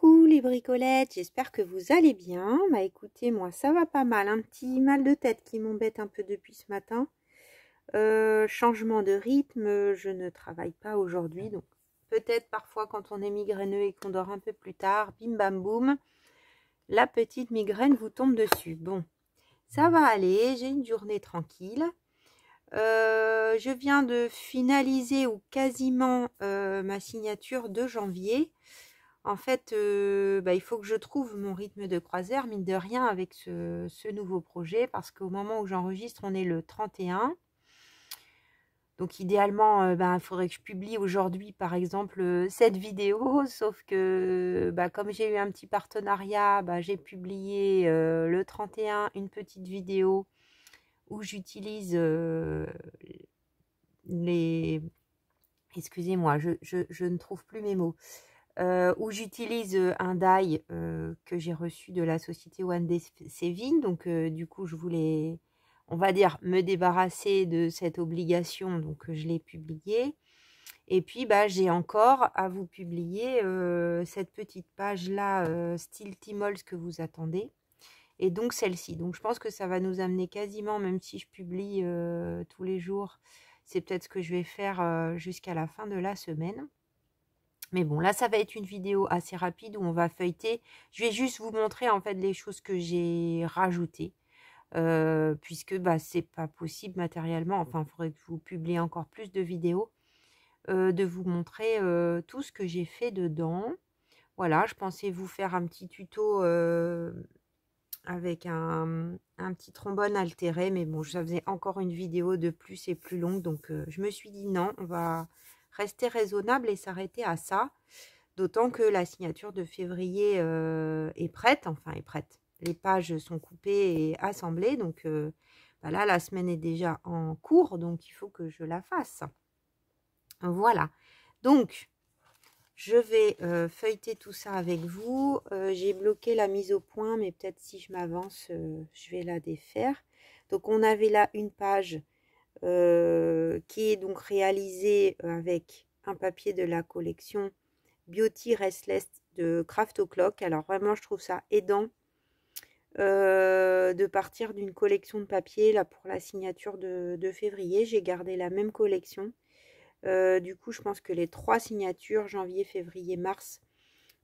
Coucou les bricolettes, j'espère que vous allez bien. Bah écoutez, moi ça va pas mal, un petit mal de tête qui m'embête un peu depuis ce matin. Changement de rythme, je ne travaille pas aujourd'hui, donc peut-être parfois quand on est migraineux et qu'on dort un peu plus tard, bim bam boum, la petite migraine vous tombe dessus. Bon, ça va aller, j'ai une journée tranquille. Je viens de finaliser ou quasiment ma signature de janvier. En fait, il faut que je trouve mon rythme de croisière, mine de rien, avec ce nouveau projet, parce qu'au moment où j'enregistre, on est le 31. Donc idéalement, il faudrait que je publie aujourd'hui, par exemple, cette vidéo, sauf que comme j'ai eu un petit partenariat, j'ai publié le 31 une petite vidéo où j'utilise les... Excusez-moi, je ne trouve plus mes mots. Où j'utilise un die que j'ai reçu de la société One Day Saving. Donc du coup, je voulais, on va dire, me débarrasser de cette obligation. Donc je l'ai publié. Et puis, j'ai encore à vous publier cette petite page-là, style Timols que vous attendez. Et donc celle-ci. Donc je pense que ça va nous amener quasiment, même si je publie tous les jours, c'est peut-être ce que je vais faire jusqu'à la fin de la semaine. Mais bon, là, ça va être une vidéo assez rapide où on va feuilleter. Je vais juste vous montrer en fait les choses que j'ai rajoutées. Puisque c'est pas possible matériellement. Enfin, il faudrait que vous publiez encore plus de vidéos. De vous montrer tout ce que j'ai fait dedans. Voilà, je pensais vous faire un petit tuto avec un petit trombone altéré. Mais bon, ça faisait encore une vidéo de plus et plus longue. Donc, je me suis dit non, on va rester raisonnable et s'arrêter à ça. D'autant que la signature de février est prête. Enfin, est prête. Les pages sont coupées et assemblées. Donc, là, la semaine est déjà en cours. Donc, il faut que je la fasse. Voilà. Donc, je vais feuilleter tout ça avec vous. J'ai bloqué la mise au point, mais peut-être si je m'avance, je vais la défaire. Donc, on avait là une page qui est donc réalisée avec un papier de la collection Beauty Restless de Craft O'Clock. Alors, vraiment, je trouve ça aidant de partir d'une collection de papier là pour la signature de février. J'ai gardé la même collection. Du coup, je pense que les 3 signatures, janvier, février, mars,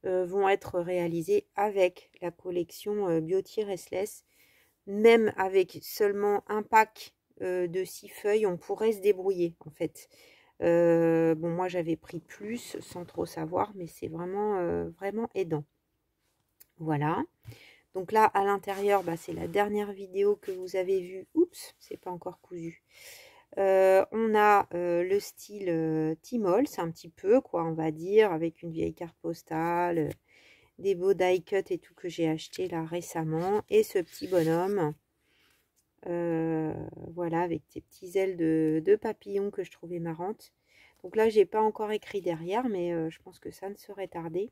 vont être réalisées avec la collection Beauty Restless. Même avec seulement un pack de 6 feuilles, on pourrait se débrouiller en fait. Bon, moi j'avais pris plus sans trop savoir, mais c'est vraiment, vraiment aidant. Voilà. Donc là, à l'intérieur, c'est la dernière vidéo que vous avez vue. Oups, c'est pas encore cousu. On a le style Timols, un petit peu, quoi, on va dire, avec une vieille carte postale, des beaux die cut et tout que j'ai acheté là récemment. Et ce petit bonhomme, voilà, avec des petites ailes de papillon que je trouvais marrantes. Donc là, j'ai pas encore écrit derrière, mais je pense que ça ne saurait tarder.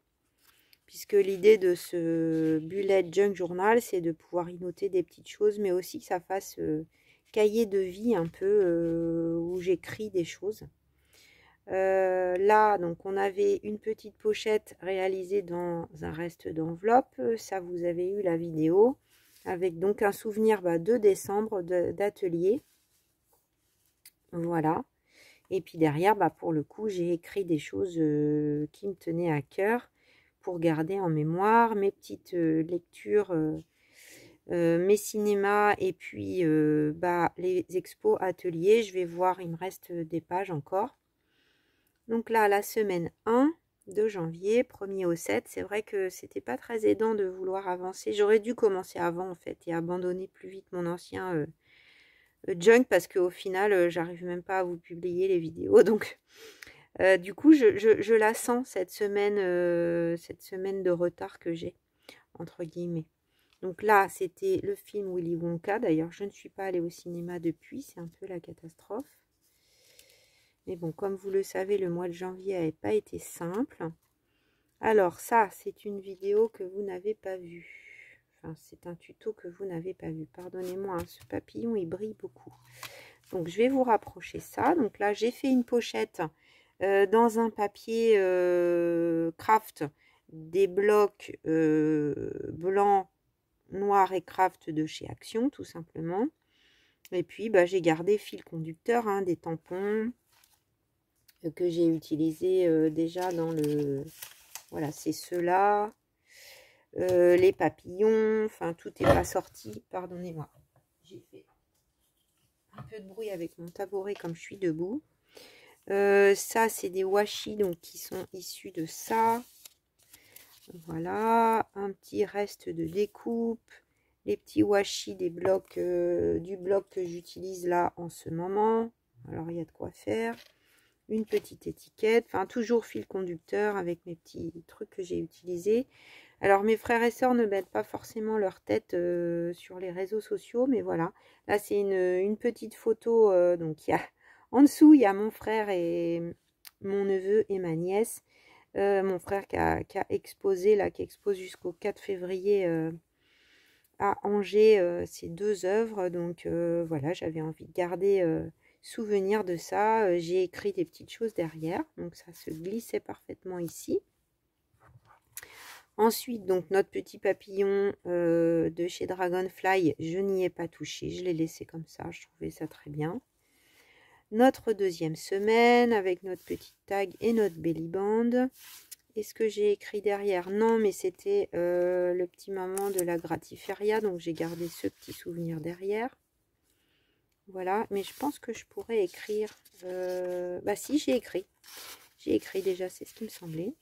Puisque l'idée de ce bullet junk journal, c'est de pouvoir y noter des petites choses, mais aussi que ça fasse cahier de vie un peu où j'écris des choses. Là, donc on avait une petite pochette réalisée dans un reste d'enveloppe. Ça, vous avez eu la vidéo avec donc un souvenir de décembre d'atelier. Voilà. Et puis derrière, pour le coup, j'ai écrit des choses qui me tenaient à cœur pour garder en mémoire mes petites lectures, mes cinémas et puis les expos ateliers. Je vais voir, il me reste des pages encore. Donc là, la semaine 1 de janvier, 1er au 7, c'est vrai que c'était pas très aidant de vouloir avancer. J'aurais dû commencer avant en fait et abandonner plus vite mon ancien junk parce qu'au final, j'arrive même pas à vous publier les vidéos. Donc du coup, je la sens cette semaine de retard que j'ai, entre guillemets. Donc là, c'était le film Willy Wonka. D'ailleurs, je ne suis pas allée au cinéma depuis. C'est un peu la catastrophe. Mais bon, comme vous le savez, le mois de janvier n'avait pas été simple. Alors ça, c'est une vidéo que vous n'avez pas vue. Enfin, c'est un tuto que vous n'avez pas vu. Pardonnez-moi, hein, ce papillon, il brille beaucoup. Donc, je vais vous rapprocher ça. Donc là, j'ai fait une pochette dans un papier craft des blocs blancs, noirs et craft de chez Action, tout simplement. Et puis, bah, j'ai gardé fil conducteur, hein, des tampons que j'ai utilisés déjà dans le... Voilà, c'est ceux-là. Les papillons, enfin, tout n'est pas sorti. Pardonnez-moi, j'ai fait un peu de bruit avec mon tabouret comme je suis debout. Ça, c'est des washi, donc qui sont issus de ça. Voilà, un petit reste de découpe. Les petits washi des blocs, du bloc que j'utilise là en ce moment. Alors, il y a de quoi faire. Une petite étiquette, enfin toujours fil conducteur avec mes petits trucs que j'ai utilisés. Alors mes frères et sœurs ne mettent pas forcément leur tête sur les réseaux sociaux, mais voilà. Là c'est une petite photo, donc il y a en dessous il y a mon frère et mon neveu et ma nièce. Mon frère qui a exposé, là, qui expose jusqu'au 4 février à Angers ces 2 œuvres. Donc voilà, j'avais envie de garder souvenir de ça. J'ai écrit des petites choses derrière, donc ça se glissait parfaitement ici. Ensuite, donc notre petit papillon de chez Dragonfly, je n'y ai pas touché, je l'ai laissé comme ça, je trouvais ça très bien. Notre deuxième semaine avec notre petite tag et notre belly band. Est-ce que j'ai écrit derrière? Non, mais c'était le petit maman de la Gratiféria, donc j'ai gardé ce petit souvenir derrière. Voilà, mais je pense que je pourrais écrire... bah si, j'ai écrit. J'ai écrit déjà, c'est ce qui me semblait.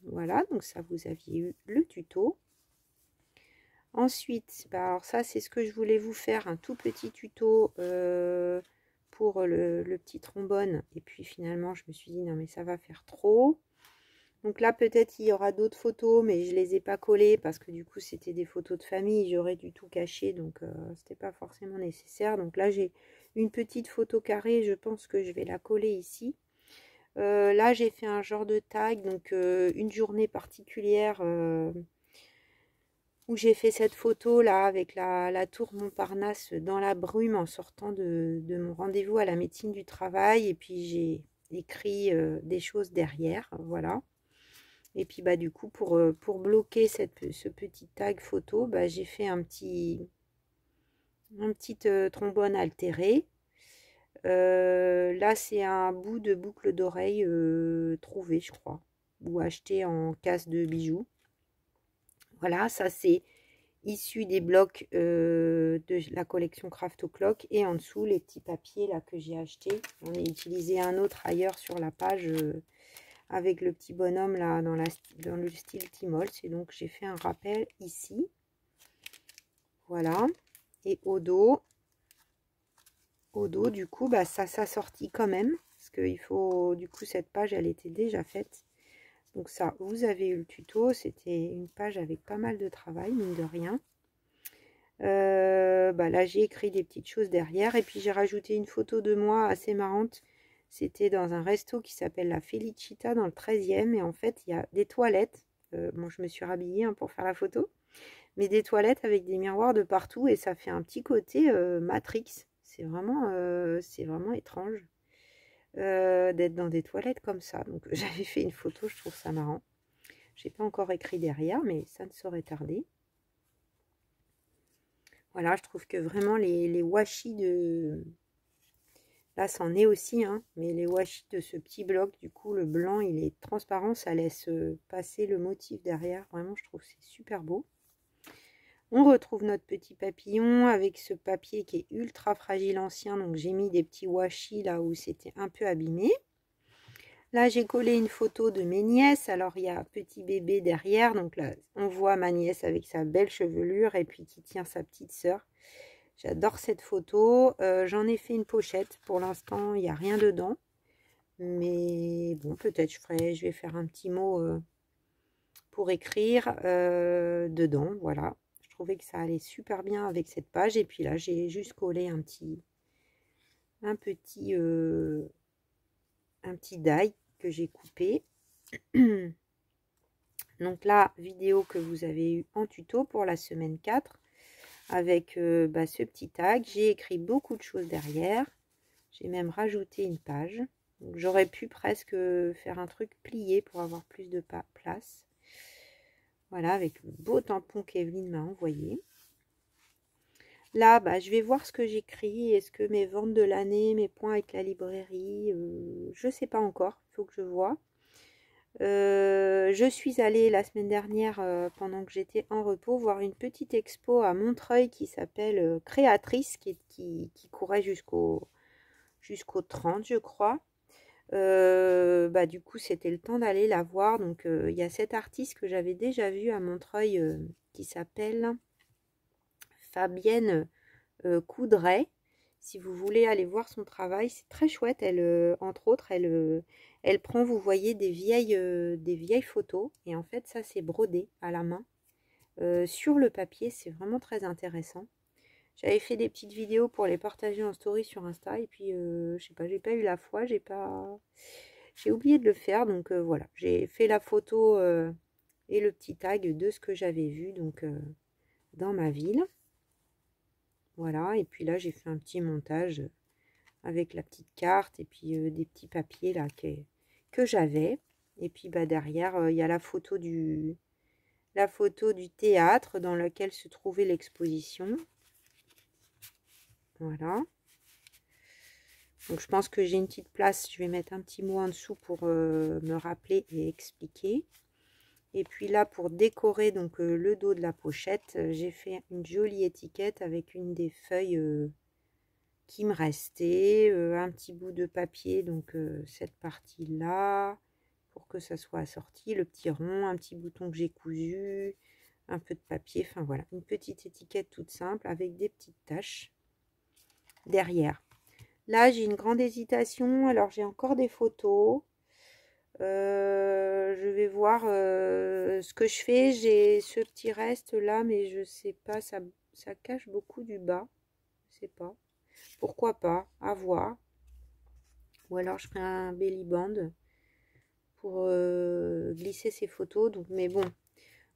Voilà, donc ça, vous aviez eu le tuto. Ensuite, bah alors ça, c'est ce que je voulais vous faire, un tout petit tuto pour le petit trombone. Et puis finalement, je me suis dit, non mais ça va faire trop. Donc là, peut-être il y aura d'autres photos, mais je ne les ai pas collées parce que du coup, c'était des photos de famille. J'aurais du tout caché, donc c'était pas forcément nécessaire. Donc là, j'ai une petite photo carrée. Je pense que je vais la coller ici. Là, j'ai fait un genre de tag, donc une journée particulière où j'ai fait cette photo là avec la tour Montparnasse dans la brume en sortant de mon rendez-vous à la médecine du travail. Et puis j'ai écrit des choses derrière, voilà. Et puis bah du coup pour bloquer ce petit tag photo, bah, j'ai fait un petit trombone altéré. Là c'est un bout de boucle d'oreille trouvé je crois, ou acheté en casse de bijoux. Voilà, ça c'est issu des blocs de la collection Craft O'Clock. Et en dessous les petits papiers là que j'ai acheté. On a utilisé un autre ailleurs sur la page avec le petit bonhomme là dans le style Timols. Et donc j'ai fait un rappel ici. Voilà. Et au dos du coup, bah ça s'assortit quand même. Parce qu'il faut, du coup, cette page, elle était déjà faite. Donc ça, vous avez eu le tuto. C'était une page avec pas mal de travail, mine de rien. Bah là, j'ai écrit des petites choses derrière. Et puis j'ai rajouté une photo de moi assez marrante. C'était dans un resto qui s'appelle la Felicita dans le 13e. Et en fait, il y a des toilettes. Bon, je me suis rhabillée hein, pour faire la photo. Mais des toilettes avec des miroirs de partout. Et ça fait un petit côté Matrix. C'est vraiment étrange d'être dans des toilettes comme ça. Donc j'avais fait une photo, je trouve ça marrant. J'ai pas encore écrit derrière, mais ça ne saurait tarder. Voilà, je trouve que vraiment les washi de... Là, c'en est aussi, hein, mais les washi de ce petit bloc, du coup, le blanc, il est transparent, ça laisse passer le motif derrière. Vraiment, je trouve que c'est super beau. On retrouve notre petit papillon avec ce papier qui est ultra fragile ancien. Donc, j'ai mis des petits washi là où c'était un peu abîmé. Là, j'ai collé une photo de mes nièces. Alors, il y a un petit bébé derrière. Donc là, on voit ma nièce avec sa belle chevelure et puis qui tient sa petite sœur. J'adore cette photo. J'en ai fait une pochette. Pour l'instant, il n'y a rien dedans. Mais bon, peut-être je vais faire un petit mot pour écrire dedans. Voilà. Je trouvais que ça allait super bien avec cette page. Et puis là, j'ai juste collé un petit die que j'ai coupé. Donc là, vidéo que vous avez eu en tuto pour la semaine 4 avec bah, ce petit tag. J'ai écrit beaucoup de choses derrière. J'ai même rajouté une page. J'aurais pu presque faire un truc plié pour avoir plus de place. Voilà, avec le beau tampon qu'Evelyne m'a envoyé. Là, bah, je vais voir ce que j'écris. Est-ce que mes ventes de l'année, mes points avec la librairie, je ne sais pas encore. Il faut que je vois. Je suis allée la semaine dernière, pendant que j'étais en repos, voir une petite expo à Montreuil qui s'appelle Créatrice, qui courait jusqu'au 30, je crois. Bah, du coup, c'était le temps d'aller la voir. Donc, il y a cet artiste que j'avais déjà vu à Montreuil qui s'appelle Fabienne Coudray. Si vous voulez aller voir son travail, c'est très chouette. Elle, entre autres, elle prend, vous voyez, des vieilles photos. Et en fait, ça, c'est brodé à la main sur le papier. C'est vraiment très intéressant. J'avais fait des petites vidéos pour les partager en story sur Insta. Et puis, je sais pas, j'ai pas eu la foi. J'ai oublié de le faire. Donc, voilà. J'ai fait la photo et le petit tag de ce que j'avais vu donc dans ma ville. Voilà, et puis là j'ai fait un petit montage avec la petite carte et puis des petits papiers là que j'avais. Et puis bah, derrière il y a la photo du théâtre dans lequel se trouvait l'exposition. Voilà. Donc je pense que j'ai une petite place, je vais mettre un petit mot en dessous pour me rappeler et expliquer. Et puis là, pour décorer donc le dos de la pochette, j'ai fait une jolie étiquette avec une des feuilles qui me restait, un petit bout de papier, donc cette partie-là, pour que ça soit assorti, le petit rond, un petit bouton que j'ai cousu, un peu de papier, enfin voilà, une petite étiquette toute simple avec des petites taches derrière. Là, j'ai une grande hésitation, alors j'ai encore des photos. Je vais voir ce que je fais. J'ai ce petit reste là, mais je sais pas, ça cache beaucoup du bas. Je sais pas. Pourquoi pas, à voir. Ou alors je ferai un belly band pour glisser ces photos. Donc, mais bon,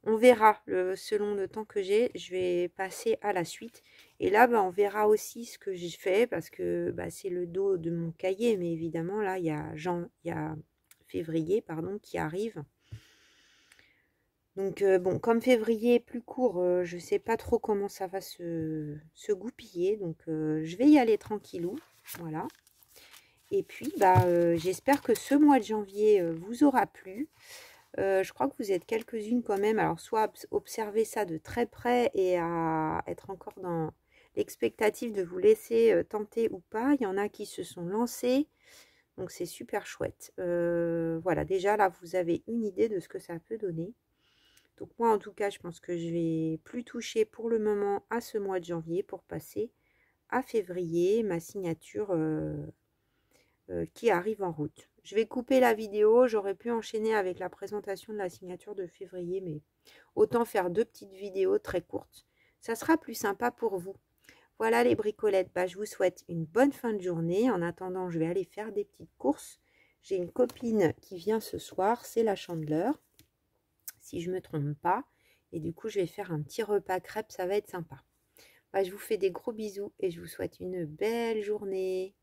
on verra selon le temps que j'ai. Je vais passer à la suite. Et là, bah, on verra aussi ce que j'ai fait parce que bah, c'est le dos de mon cahier. Mais évidemment, là, il y a février pardon, qui arrive. Donc bon, comme février est plus court, je ne sais pas trop comment ça va se goupiller. Donc je vais y aller tranquillou. Voilà. Et puis bah j'espère que ce mois de janvier vous aura plu. Je crois que vous êtes quelques-unes quand même. Alors soit observer ça de très près et à être encore dans l'expectative de vous laisser tenter ou pas. Il y en a qui se sont lancés. Donc c'est super chouette. Voilà, déjà là vous avez une idée de ce que ça peut donner. Donc moi en tout cas je pense que je vais plus toucher pour le moment à ce mois de janvier pour passer à février, ma signature qui arrive en route. Je vais couper la vidéo, j'aurais pu enchaîner avec la présentation de la signature de février, mais autant faire 2 petites vidéos très courtes. Ça sera plus sympa pour vous. Voilà les bricolettes, bah, je vous souhaite une bonne fin de journée. En attendant, je vais aller faire des petites courses. J'ai une copine qui vient ce soir, c'est la Chandeleur, si je ne me trompe pas. Et du coup, je vais faire un petit repas crêpes, ça va être sympa. Bah, je vous fais des gros bisous et je vous souhaite une belle journée.